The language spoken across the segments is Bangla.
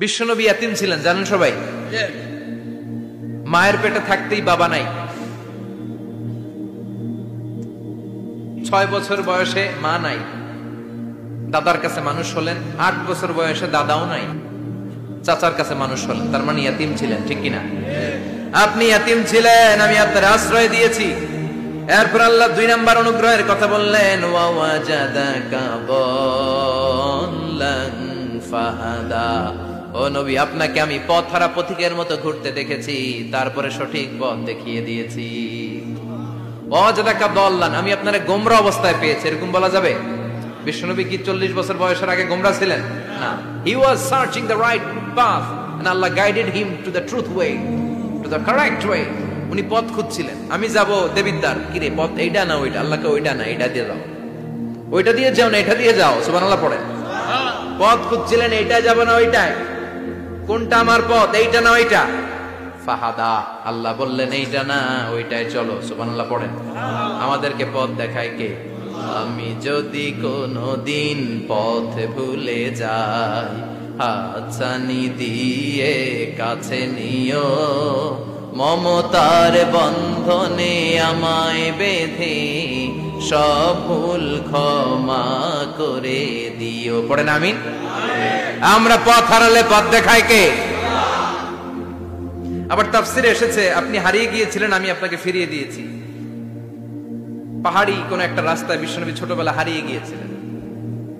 বিশ্বনবী ইয়াতিম ছিলেন জানেন সবাই। মায়ের পেটে থাকতেই বাবা নাই। 6 বছর বয়সে মা নাই, দাদার কাছে মানুষ হলেন। 8 বছর বয়সে দাদাও নাই, চাচার কাছে মানুষ হলেন। তার মানে ইয়াতিম ছিলেন, ঠিক কিনা? আপনি ইয়াতিম ছিলেন, আমি আপনার আশ্রয় দিয়েছি। এরপর আল্লাহ 2 নম্বর অনুগ্রহের কথা বললেন, ওয়া ওয়াজাদাকা দাল্লান ফাহাদা। ও নবী, আপনাকে আমি পথহারা পথিকের মতো ঘুরতে দেখেছি, তারপরে সঠিক পথ দেখিয়ে দিয়েছি। ওয়াজাদাকা দাল্লান, আমি আপনারে গোমরা অবস্থায় পেয়েছি, এরকম বলা যাবে? বিশ্বনবী কি 40 বছর বয়সের আগে গোমরা ছিলেন? না, he was searching the right path and Allah guided him to the truth way, to the correct way. উনি পথ খুঁজছিলেন। আমি যাব দেবিদ্দার, কি রে পথ এইটা না ওইটা? আল্লাহকে ওইটা না এটা দিয়ে যাও, ওইটা দিয়ে যাও না এটা দিয়ে যাও। সুবহানাল্লাহ পড়েন। পথ খুঁজছিলেন, এইটা যাব না ওইটাই, কোনটা আমার পথ, এইটা না ওইটা? ফাহাদা, আল্লাহ বললেন এইটা না ওইটাই চলো। সুবহানাল্লাহ পড়েন। আমাদেরকে পথ দেখায় কে? আমি যদি কোনদিন পথ ভুলে যাই, হাতছানি দিয়ে কাছে নিও, মমতার বন্ধনে আমায় বেঁধে সব ভুল ক্ষমা করে দিও। পড়েন আমিন। আমরা পথ হারালে পথ দেখায় কে? আবার তাফসিরে এসেছে, আপনি হারিয়ে গিয়েছিলেন, আমি আপনাকে ফিরিয়ে দিয়েছি। পাহাড়ি কোন একটা রাস্তায় বিশ্বনবী ছোটবেলা হারিয়ে গিয়েছিলেন,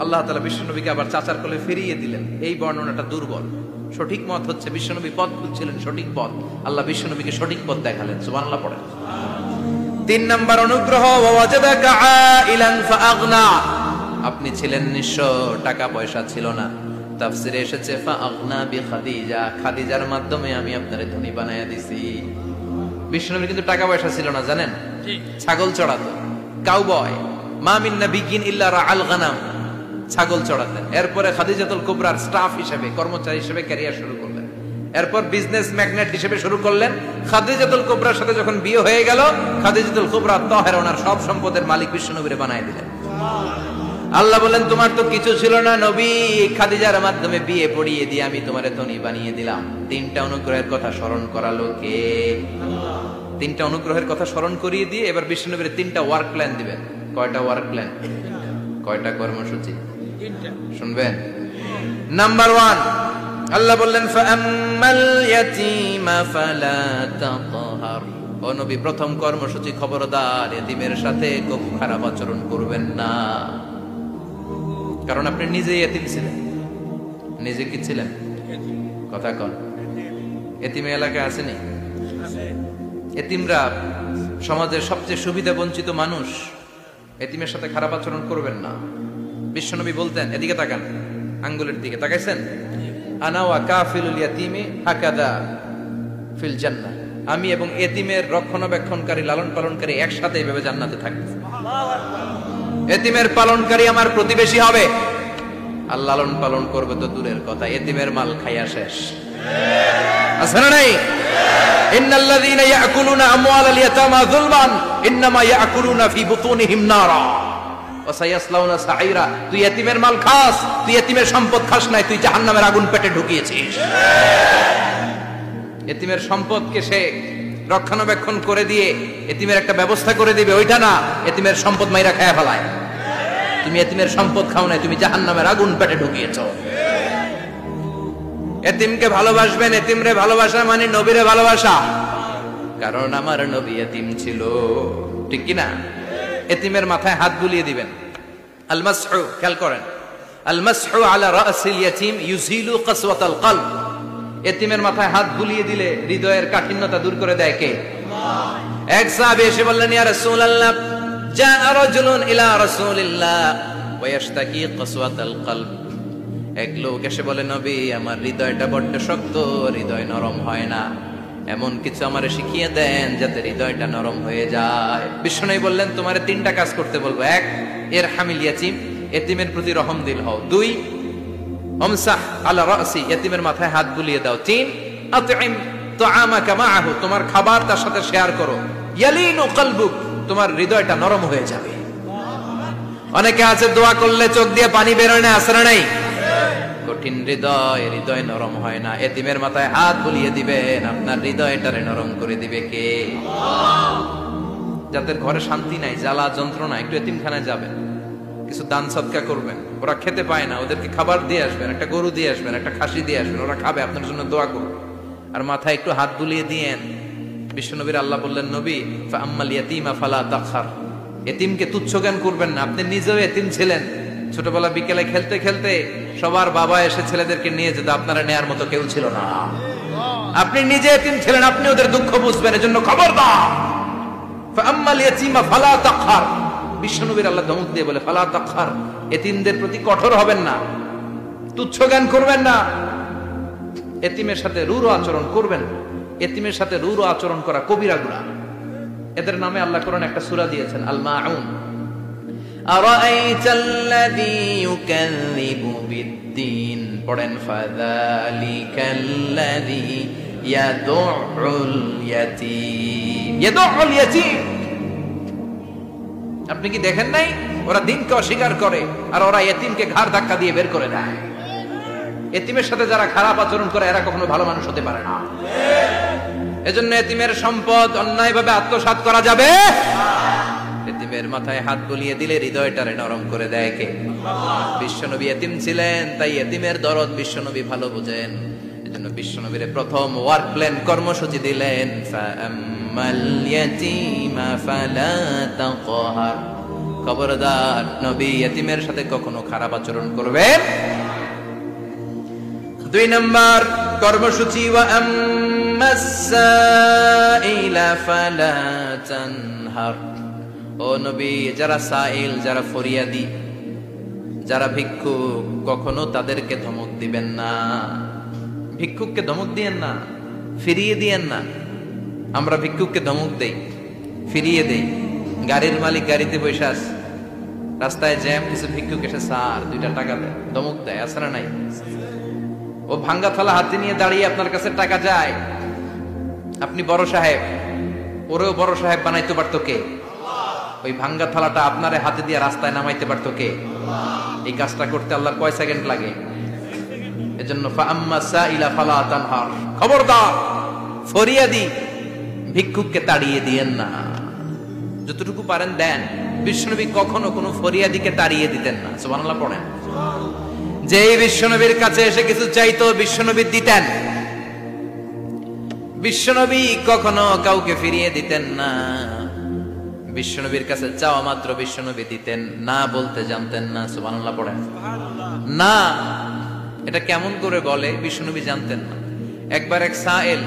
আল্লাহ তাআলা বিশ্বনবীকে আবার চাচার কোলে ফিরিয়ে দিলেন। এই বর্ণনাটা দুর্বল। সঠিক মত হচ্ছে বিশ্বনবী পথ খুঁজছিলেন, সঠিক পথ, আল্লাহ বিশ্বনবীকে সঠিক পথ দেখালেন। সুবহানাল্লাহ পড়েন। 3 নম্বর অনুগ্রহ, ওয়াজাদাকা আইলান ফাআগনা, আপনি ছিলেন নিঃস্ব, টাকা পয়সা ছিল না। তাফসিরে এসেছে ফাআগনা বিখাদিজা, খাদিজার মাধ্যমে আমি আপনারে ধনী বানায়া দিছি। বিশ্বনবীর কিন্তু টাকা পয়সা ছিল না, জানেন? ছাগল চড়াতো, কাউবয়। মা মিন নাবিয়্যিন ইল্লা রাআল গানাম, ছাগল চড়াতেন। এরপরে খাদিজাতুল কুবরার স্টাফ হিসেবে, কর্মচারী হিসেবে ক্যারিয়ার শুরু করলেন। এরপর বিজনেস ম্যাগনেট হিসেবে শুরু করলেন। খাদিজাতুল কুবরার সাথে যখন বিয়ে হয়ে গেল, খাদিজাতুল কুবরা তাহেরা, ওনার সব সম্পদের মালিক বিশ্বনবীরে বানায় দিলেন। আল্লাহ বলেন, তোমার তো কিছু ছিল না নবী, খাদিজার মাধ্যমে বিয়ে পড়িয়ে দিয়ে আমি তোমারে ধনী বানিয়ে দিলাম। 3টা অনুগ্রহের কথা স্মরণ করালো কে? 3টা অনুগ্রহের কথা স্মরণ করিয়ে দিয়ে এবার বিশ্বনবীর 3টা ওয়ার্ক প্ল্যান দিবেন। কয়টা ওয়ার্ক প্ল্যান? কয়টা কর্মসূচি? 3টা। শুনবেন। নাম্বার 1, আল্লাহ বললেন, ফাআম্মাল ইয়াতীমা ফালা তাকহার। ও নবী, প্রথম কর্মসূচি, খবরদার এতিমের সাথে খুব খারাপ আচরণ করবেন না। কারণ আপনি নিজে এতিম ছিলেন। নিজে কি ছিলেন? কথা কন। এতিমে এলাকায় আসেনি? এতিমরা সমাজের সবচেয়ে সুবিধা বঞ্চিত মানুষ। এতিমের সাথে খারাপ আচরণ করবেন না। বিশ্বনবী বলতেন, এদিকে তাকান, আঙ্গুলের দিকে তাকাইছেন, আনা ওয়া কাফিলুল ইয়াতীমি হাকাদা ফিল জান্নাহ, আমি এবং এতিমের রক্ষণাবেক্ষণকারী, লালন পালনকারী একসাথে এইভাবে জান্নাতে থাকবে। এতিমের পালনকারী আমার প্রতিবেশী হবে, আর লালন পালন করবে তো দূরের কথা, এতিমের মাল খাইয়া শেষ। আছে না নাই? ইন্নাল্লাযীনা ইয়াকুলুনা আমওয়ালাল ইয়াতামা যুলমান ইন্নামা ইয়াকুলুনা ফি বুতুনিহিম নারা ওয়া সায়াসলাউনা সাঈরা। তুই এতিমের মাল খাস, তুই এতিমের সম্পদ খাস নাই, তুই জাহান্নামের আগুন পেটে ঢুকিয়েছিস। এতিমের সম্পদকে সে রক্ষণাবেক্ষণ করে দিয়ে এতিমের একটা ব্যবস্থা করে দিবে, ওইটা না, এতিমের সম্পদ মাইরা খায়া ফেলায়। তুমি এতিমের সম্পদ খাও নাই, তুমি জাহান্নামের আগুন পেটে ঢুকিয়েছো। এতিমকে ভালোবাসবেন। এতিমরে ভালোবাসা মানে নবীরে ভালোবাসা। কারণ আমার নবী এতিম ছিল, ঠিক কি না? এতিমের মাথায় হাত বুলিয়ে দিবেন। আল মাসহু, খেয়াল করেন, আল মাসহু আলা রাসিল ইয়াতীম ইউজিলু কাসওয়াতাল কলব। এতিমের মাথায় হাত বুলিয়ে দিলে হৃদয়ের কাঠিন্যতা দূর করে দেয় কে? আল্লাহ। এক সাহাবী এসে বললেন, ইয়া রাসূলুল্লাহ, জাআ রাজুলুন ইলা রাসূলিল্লাহ ওয়া ইয়াশতাকি কাসওয়াতাল কলব। এক লোক এসে বলে, নবী, আমার হৃদয়টা বড্ড শক্ত, হৃদয় নরম হয় না, এমন কিছু আমারে শিখিয়ে দেন যাতে হৃদয়টা নরম হয়ে যায়। বিশ্বনবী বললেন, তোমারে 3টা কাজ করতে বলবো। 1, ইরহামিল ইয়াতীম, এতিমের প্রতি রহম দিল হও। 2, আমসাহ আলা রাসি, এতিমের মাথায় হাত বুলিয়ে দাও। 3, আতইম তাআমাকা মাআহু, তোমার খাবার তার সাথে শেয়ার করো। ইয়ালিনু কলবুক, তোমার হৃদয়টা নরম হয়ে যাবে। অনেকে আছে দোয়া করলে চোখ দিয়ে পানি বের হয় না, আসে না নাই? কঠিন হৃদয়, হৃদয় নরম হয় না। এতিমের মাথায় হাত বুলিয়ে দিবেন, আপনার হৃদয়টারে নরম করে দিবে কে? যাদের ঘরে শান্তি নাই, জ্বালা যন্ত্রণা, একটু এতিমখানায় যাবেন, কিছু দান সদকা করবেন। ওরা খেতে পায় না, ওদেরকে খাবার দিয়ে আসবেন, একটা গরু দিয়ে আসবেন, একটা খাসি দিয়ে আসবেন, ওরা খাবে, আপনার জন্য দোয়া করবে। আর মাথায় একটু হাত বুলিয়ে দিয়েন। বিশ্বনবীর আল্লাহ বললেন, নবী ফাআম্মাল ইয়াতীমা ফালা তাখহার, এতিমকে তুচ্ছ জ্ঞান করবেন না। আপনি নিজেও এতিম ছিলেন, ছোটবেলা বিকেলে খেলতে খেলতে সবার বাবা এসে ছেলেদেরকে নিয়ে যেত, আপনারা নেয়ার মতো কেউ ছিল না। আপনি নিজে এতিম ছিলেন, আপনি ওদের দুঃখ বুঝবেন, এজন্য খবরদার ফাআম্মাল ইয়াতীমা ফালা তাখহার। বিশ্বনবীর আল্লাহ ধমক দিয়ে বলে, ফালা তাখহার, এতিমদের প্রতি কঠোর হবেন না, তুচ্ছ জ্ঞান করবেন না, এতিমের সাথে রূঢ় আচরণ করবেন। এতিমের সাথে রূঢ় আচরণ করা কবিরা গুনাহ। এদের নামে আল্লাহ কোরআনে একটা সূরা দিয়েছেন, আল মাউন। আরাআইতাল্লাযী ইউকাযযিবু বিদ্দীন, পড়েন, ফাযালিকাল্লাযী ইয়াদুউল ইয়াতীম। ইয়াদুউল ইয়াতীম, আপনি কি দেখেন নাই? ওরা দিনকে অস্বীকার করে, আর ওরা এতিমকে ঘাড় ধাক্কা দিয়ে বের করে দেয়। এতিমের সাথে যারা খারাপ আচরণ করে, এরা কখনো ভালো মানুষ হতে পারে না। এজন্য এতিমের সম্পদ অন্যায়ভাবে আত্মসাৎ করা যাবে। এতিমের মাথায় হাত বুলিয়ে দিলে হৃদয়টারে নরম করে দেয় কে? বিশ্বনবী এতিম ছিলেন, তাই এতিমের দরদ বিশ্বনবী ভালো বুঝেন। এজন্য বিশ্বনবীর প্রথম ওয়ার্ক প্ল্যান, কর্মসূচি দিলেন, ফাআম্মাল ইয়াতীমা ফালা তাকহার। খবরদার, নবী এতিমের সাথে কখনো খারাপ আচরণ করবেন। 2 নম্বর কর্মসূচি, ওয়া আম্মাস সাইলা ফালা তানহার। ও নবী, যারা সাইল, যারা ফরিয়াদি, যারা ভিক্ষুক, কখনো তাদেরকে ধমক দিবেন না। ভিক্ষুককে ধমক দিয়েন না, ফিরিয়ে দিয়েন না। আমরা ভিক্ষুককে ধমক দেই, ফিরিয়ে দেই। গাড়ির মালিক গাড়িতে বসে আছে, রাস্তায় জ্যাম, কিছু ভিক্ষুক এসে স্যার 2টা টাকা দেয়, ধমক দেয়, আছে না নাই? ও ভাঙ্গা থালা হাতে নিয়ে দাঁড়িয়ে আপনার কাছে টাকা যায়। আপনি বড় সাহেব, ওরেও বড় সাহেব বানাইতে পারতো কে? ওই ভাঙ্গা থালাটা আপনারে হাতে দিয়ে রাস্তায় নামাইতে পারতো কে? এই কাজটা করতে আল্লাহর কয় সেকেন্ড লাগে? এজন্য ফাআম্মাস সাইলা ফালা তানহার, খবরদার, ফরিয়াদি ভিক্ষুককে তাড়িয়ে দিয়েন না। যতটুকু পারেন দেন। বিশ্বনবী কখনো কোনো ফরিয়াদিকে তাড়িয়ে দিতেন না। সুবহানাল্লাহ পড়েন। যেই বিশ্বনবীর কাছে এসে কিছু চাইতো, বিশ্বনবী দিতেন। বিশ্বনবী কখনো কাউকে ফিরিয়ে দিতেন না। বিশ্বনবীর কাছে চাওয়া মাত্র বিশ্বনবী দিতেন, না বলতে জানতেন না। সুবহানাল্লাহ পড়েন। না, এটা কেমন করে বলে বিশ্বনবী জানতেন না। একবার এক সাইল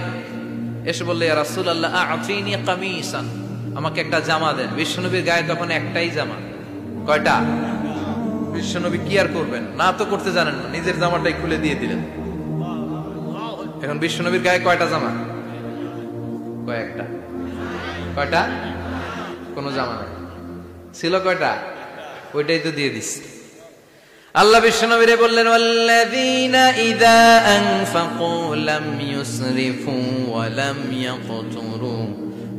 এসে বললে, ইয়া রাসূলুল্লাহ আ'তিনি কামিসান, আমাকে একটা জামা দেন। বিশ্বনবীর গায়ে তখন একটাই জামা। কয়টা? বিশ্বনবী কি আর করবেন, না তো করতে জানেন না, নিজের জামাটাই খুলে দিয়ে দিলেন। এখন বিশ্বনবীর গায়ে কয়টা জামা? কয়েকটা। কয়টা? কোনো জামা নাই। ছিল কয়টা? ওইটাই তো দিয়ে দিস। আল্লাহ বিশ্বনবীরে বললেন, ওয়াল্লাযীনা ইযা আনফাকু লাম ইউসরিফু ওয়া লাম ইয়াকতুরু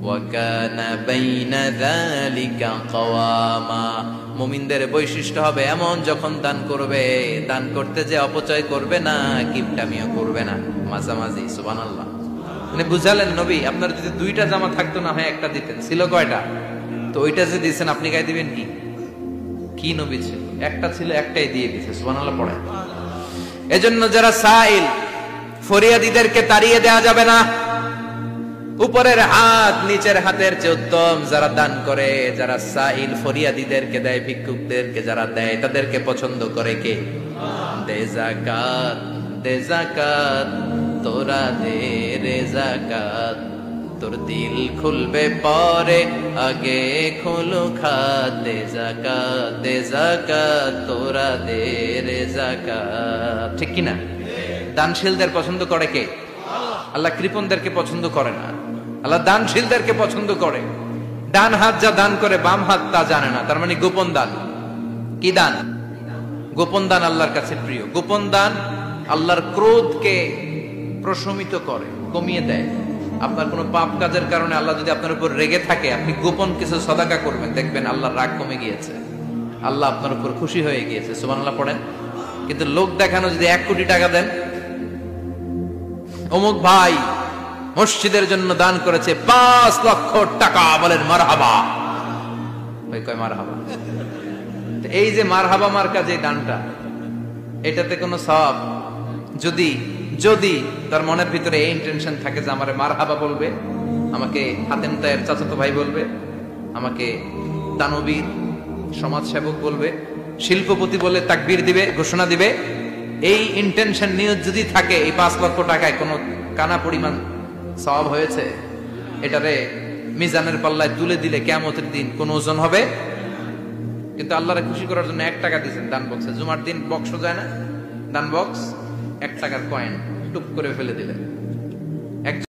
ওয়া কানা বাইনা যালিকা কাওয়ামা। মুমিনদের বৈশিষ্ট্য হবে এমন, যখন দান করবে, দান করতে যে অপচয় করবে না, কিপটামিও করবে না, মাঝামাঝি। সুবহানাল্লাহ। মানে বুঝালেন নবী, আপনার যদি 2টা জামা থাকতো না হয় একটা দিতেন। ছিল কয়টা? তো ওইটা যে দিয়েছেন আপনি গায়ে দিবেন কি? কি নবী ছিল? একটা ছিল, একটাই দিয়ে দিয়েছে। সুবহানাল্লাহ পড়ে। এজন্য যারা সাইল, ফরিয়াদিদেরকে তাড়িয়ে দেওয়া যাবে না। উপরের হাত নিচের হাতের চেয়ে উত্তম যারা দান করে, যারা সাইল ফরিয়াদিদেরকে দেয়, ভিক্ষুকদেরকে যারা দেয়, তাদেরকে পছন্দ করে কে? দে যাকাত, দে যাকাত, তোরা দে রে যাকাত, তোর দিল খুলবে পরে, আগে খোলো খাত। দে যাকাত, দে যাকাত, তোরা দে রে যাকাত। ঠিক কিনা? দানশীলদের পছন্দ করে কে? আল্লাহ কৃপণদেরকে পছন্দ করে না। আল্লাহ দানশীলদেরকে পছন্দ করে। ডান হাত যা দান করে, বাম হাত তা জানে না, তার মানে গোপন দান। কি দান? গোপন দান আল্লাহর কাছে প্রিয়। গোপন দান আল্লাহর ক্রোধকে প্রশমিত করে, কমিয়ে দেয়। আপনার কোনো পাপ কাজের কারণে আল্লাহ যদি আপনার উপর রেগে থাকে, আপনি গোপন কিছু সদাকা করবেন, দেখবেন আল্লাহর রাগ কমে গিয়েছে, আল্লাহ আপনার উপর খুশি হয়ে গিয়েছে। সুবহানাল্লাহ পড়েন। কিন্তু লোক দেখানো যদি 1 কোটি টাকা দেন, অমুক ভাই মসজিদের জন্য দান করেছে 5 লক্ষ টাকা, বলেন মারহাবা। ওই কয় মারহাবা। এই যে মারহাবা মার্কা যে দানটা, এটাতে কোনো সওয়াব যদি যদি তার মনের ভিতরে এই ইন্টেনশন থাকে যে আমারে মারহাবা বলবে, আমাকে হাতেম তায়ের চাচাতো ভাই বলবে, আমাকে দানবীর সমাজসেবক বলবে, শিল্পপতি বলে তাকবীর দিবে, ঘোষণা দিবে, এই ইন্টেনশন নিয়ে যদি থাকে, এই 5 লক্ষ টাকায় কোনো কানা পরিমাণ সওয়াব হয়েছে, এটারে মিজানের পাল্লায় তুলে দিলে কিয়ামতের দিন কোন ওজন হবে? কিন্তু আল্লাহরে খুশি করার জন্য 1 টাকা দিয়েছেন দান বক্সে। জুমার দিন বক্স যায় না, দান বক্স, 1 টাকার কয়েন টুপ করে ফেলে দিলেন।